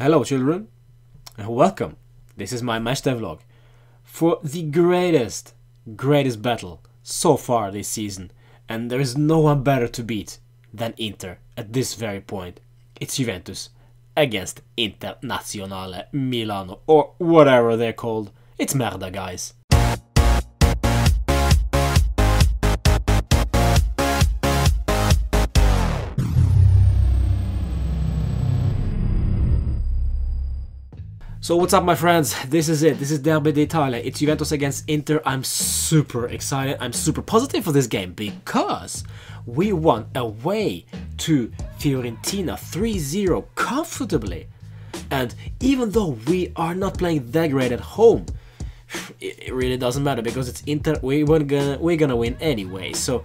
Hello children, and welcome. This is my matchday vlog for the greatest battle so far this season, and there is no one better to beat than Inter at this very point. It's Juventus against Internazionale Milano, or whatever they're called. It's merda, guys. So what's up, my friends? This is it. This is Derby d'Italia. It's Juventus against Inter. I'm super excited. I'm super positive for this game because we won away to Fiorentina 3-0 comfortably. And even though we are not playing that great at home, it really doesn't matter because it's Inter. We're gonna win anyway. So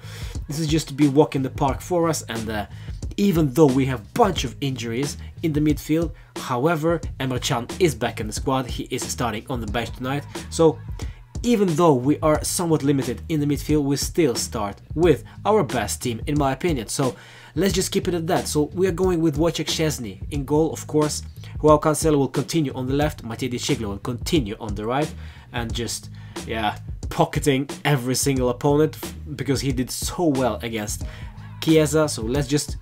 this is just to be walk in the park for us. And even though we have a bunch of injuries in the midfield, however, Emre Can is back in the squad. He is starting on the bench tonight. So even though we are somewhat limited in the midfield, we still start with our best team, in my opinion. So let's just keep it at that. So we are going with Wojciech Szczesny in goal, of course. Joao Cancelo will continue on the left. Matej Ciglo will continue on the right. And just, yeah, pocketing every single opponent because he did so well against Chiesa. So let's just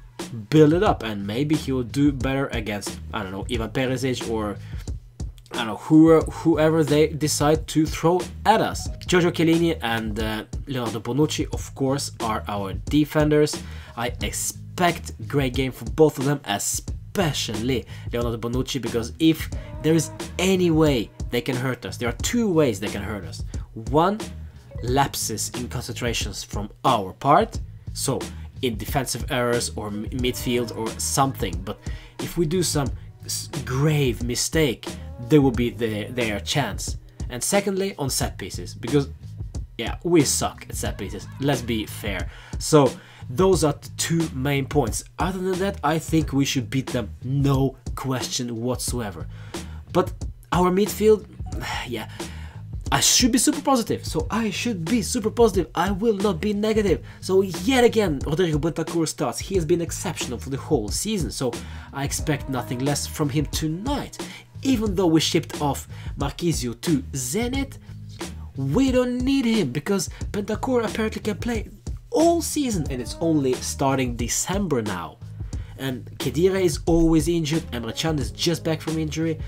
build it up, and maybe he will do better against, I don't know, Ivan Perisic, or I don't know, whoever they decide to throw at us. Giorgio Chiellini and Leonardo Bonucci, of course, are our defenders. I expect great game from both of them, especially Leonardo Bonucci, because if there is any way they can hurt us, there are two ways they can hurt us. One, lapses in concentrations from our part, so in defensive errors or midfield or something. But if we do some grave mistake, there will be their chance. And secondly, on set pieces, because yeah, we suck at set pieces, let's be fair. So those are the two main points. Other than that, I think we should beat them, no question whatsoever. But our midfield, yeah, I should be super positive. So I should be super positive. I will not be negative. So yet again, Rodrigo Bentancur starts. He has been exceptional for the whole season. So I expect nothing less from him tonight. Even though we shipped off Marquisio to Zenit, we don't need him because Bentancur apparently can play all season, and it's only starting December now. And Khedira is always injured. Emre Can is just back from injury.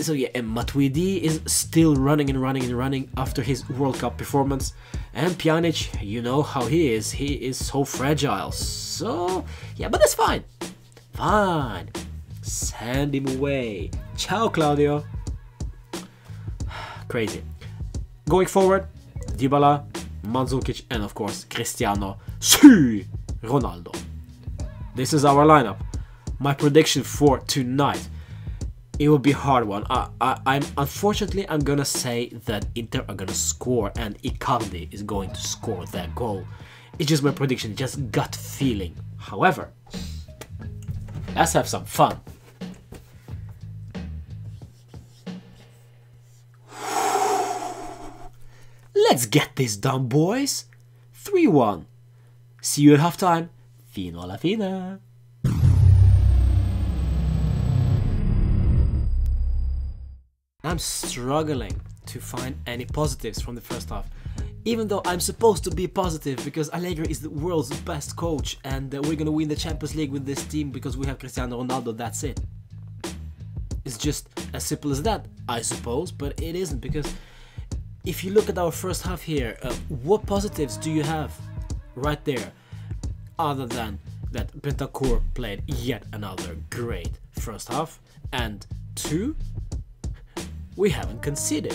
So yeah, and Matuidi is still running after his World Cup performance. And Pjanic, you know how he is so fragile. So yeah, but that's fine. Fine. Send him away. Ciao, Claudio. Crazy. Going forward, Dybala, Mandzukic, and of course Cristiano Ronaldo. This is our lineup. My prediction for tonight. It will be a hard one. Unfortunately, I'm gonna say that Inter are gonna score and Icardi is going to score that goal. It's just my prediction, just gut feeling. However, let's have some fun. Let's get this done, boys. 3-1. See you at halftime. Fino alla fine. I'm struggling to find any positives from the first half, even though I'm supposed to be positive because Allegri is the world's best coach and we're gonna win the Champions League with this team because we have Cristiano Ronaldo. That's it. It's just as simple as that, I suppose, but it isn't, because if you look at our first half here, what positives do you have right there other than that Bentancur played yet another great first half, and two, we haven't conceded.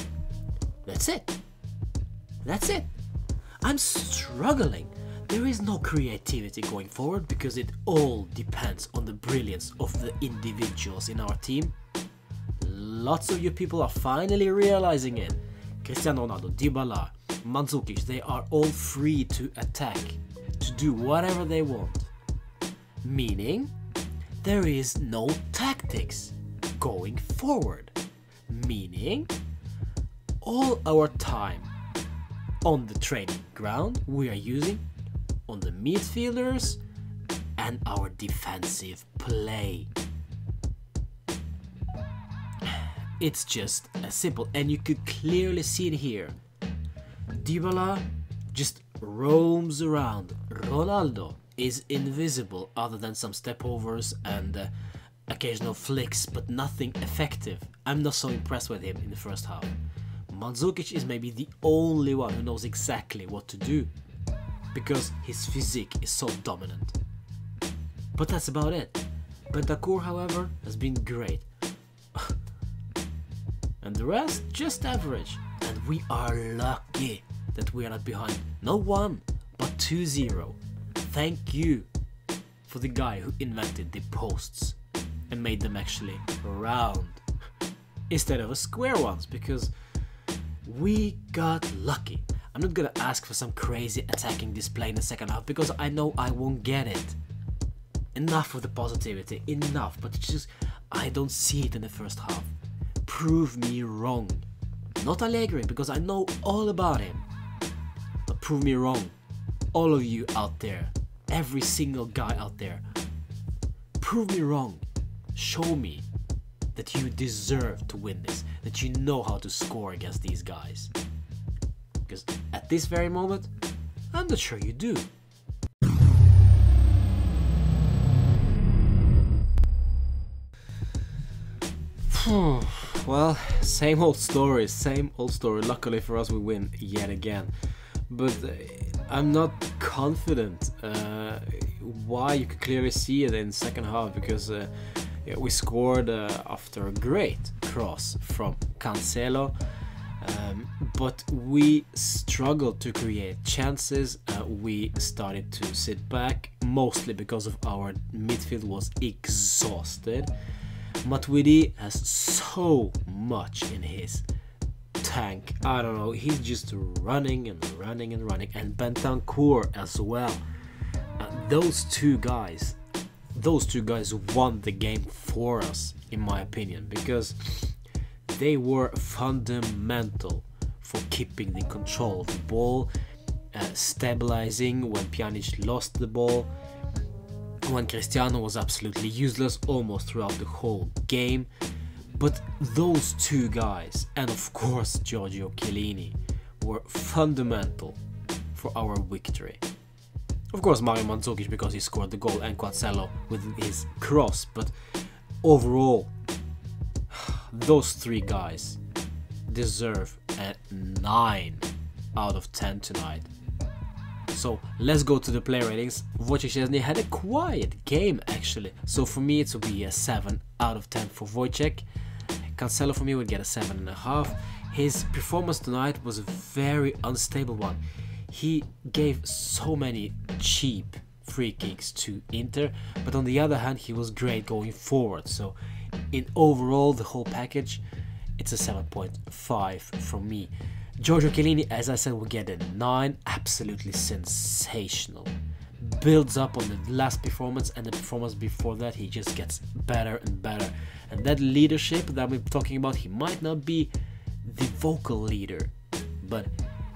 That's it. That's it. I'm struggling. There is no creativity going forward because it all depends on the brilliance of the individuals in our team. Lots of you people are finally realizing it. Cristiano Ronaldo, Dybala, Mandzukic, they are all free to attack, to do whatever they want. Meaning, there is no tactics going forward. Meaning, all our time on the training ground we are using on the midfielders and our defensive play. It's just as simple, and you could clearly see it here. Dybala just roams around. Ronaldo is invisible other than some stepovers and occasional flicks, but nothing effective. I'm not so impressed with him in the first half. Mandzukic is maybe the only one who knows exactly what to do, because his physique is so dominant. But that's about it. Bentancur, however, has been great. And the rest, just average. And we are lucky that we are not behind. Not 1, but 2-0. Thank you for the guy who invented the posts and made them actually round instead of a square ones, because we got lucky. I'm not gonna ask for some crazy attacking display in the second half, because I know I won't get it. Enough of the positivity, enough, but it's just I don't see it in the first half. Prove me wrong. Not Allegri, because I know all about him. But prove me wrong. All of you out there, every single guy out there, prove me wrong. Show me that you deserve to win this, that you know how to score against these guys. Because at this very moment, I'm not sure you do. Well, same old story. Luckily for us, we win yet again. But I'm not confident. Why? You could clearly see it in the second half, because we scored after a great cross from Cancelo. But we struggled to create chances. We started to sit back, mostly because of our midfield was exhausted. Matuidi has so much in his tank. I don't know, he's just running and running and running. And Bentancur as well. Those two guys won the game for us, in my opinion, because they were fundamental for keeping the control of the ball, stabilizing when Pjanic lost the ball, when Cristiano was absolutely useless almost throughout the whole game. But those two guys, and of course Giorgio Chiellini, were fundamental for our victory. Of course Mario Mandzukic, because he scored the goal, and Cancelo with his cross, but overall those three guys deserve a 9 out of 10 tonight. So let's go to the player ratings. Wojciech Szczesny had a quiet game actually, so for me it would be a 7 out of 10 for Wojciech. Cancelo for me would get a 7.5. His performance tonight was a very unstable one. He gave so many cheap free kicks to Inter, but on the other hand he was great going forward. So in overall the whole package, it's a 7.5 from me. Giorgio Chiellini, as I said, will get a 9. Absolutely sensational. Builds up on the last performance, and the performance before that he just gets better and better. And that leadership that we're talking about, he might not be the vocal leader, but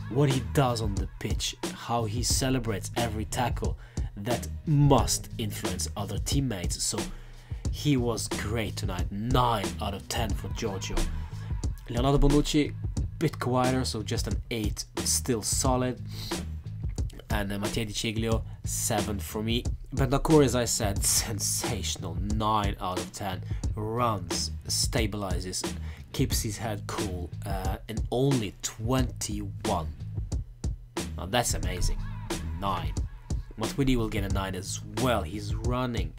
what he does on the pitch, how he celebrates every tackle, that must influence other teammates. So he was great tonight. 9 out of 10 for Giorgio. Leonardo Bonucci, bit quieter, so just an 8, but still solid. And Mattia Di Ciglio, 7 for me. Bentancur, as I said, sensational. 9 out of 10. Runs, stabilizes, keeps his head cool, and only 21. Now that's amazing. 9. Matuidi will get a 9 as well. He's running,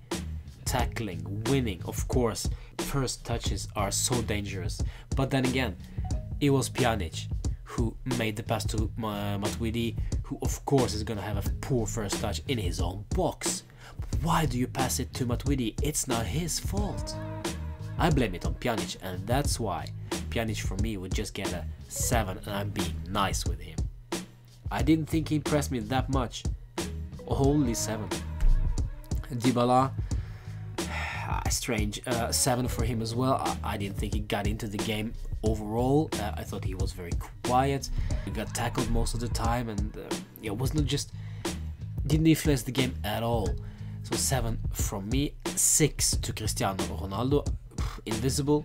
tackling, winning. Of course, first touches are so dangerous, but then again, it was Pjanic who made the pass to Matuidi, who of course is gonna have a poor first touch in his own box. Why do you pass it to Matuidi? It's not his fault. I blame it on Pjanic, and that's why Pjanic for me would just get a 7, and I'm being nice with him. I didn't think he impressed me that much. Only 7. Dybala, strange, 7 for him as well. I didn't think he got into the game overall. I thought he was very quiet. He got tackled most of the time, and it wasn't just, didn't influence the game at all. So 7 from me. 6 to Cristiano Ronaldo. Invisible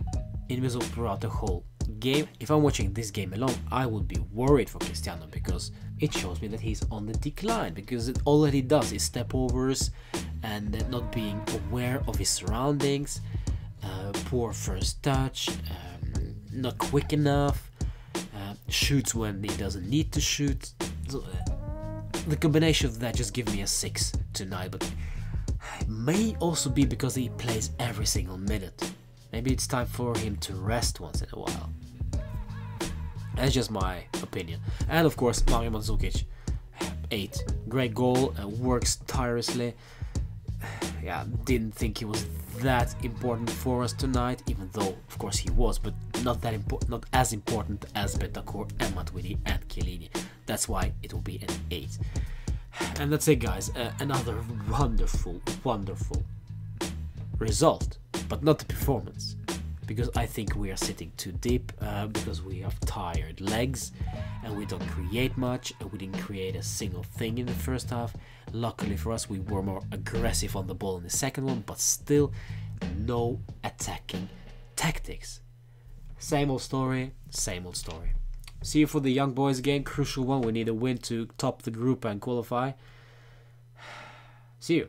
invisible throughout the whole game. If I'm watching this game alone, I would be worried for Cristiano, because it shows me that he's on the decline, because all that he does is step overs and not being aware of his surroundings, poor first touch, not quick enough, shoots when he doesn't need to shoot. So, the combination of that just gives me a 6 tonight, but it may also be because he plays every single minute. Maybe it's time for him to rest once in a while. That's just my opinion. And of course, Mario Mandzukic, 8. Great goal, works tirelessly. Yeah, didn't think he was that important for us tonight, even though of course he was, but not that important, not as important as Bentancur and Matuidi and Chiellini. That's why it will be an 8. And that's it, guys. Another wonderful result, but not the performance, because I think we are sitting too deep, because we have tired legs and we don't create much, and we didn't create a single thing in the first half. Luckily for us, we were more aggressive on the ball in the second one, but still no attacking tactics. Same old story, same old story. See you for the young boys game, crucial one. We need a win to top the group and qualify. See you.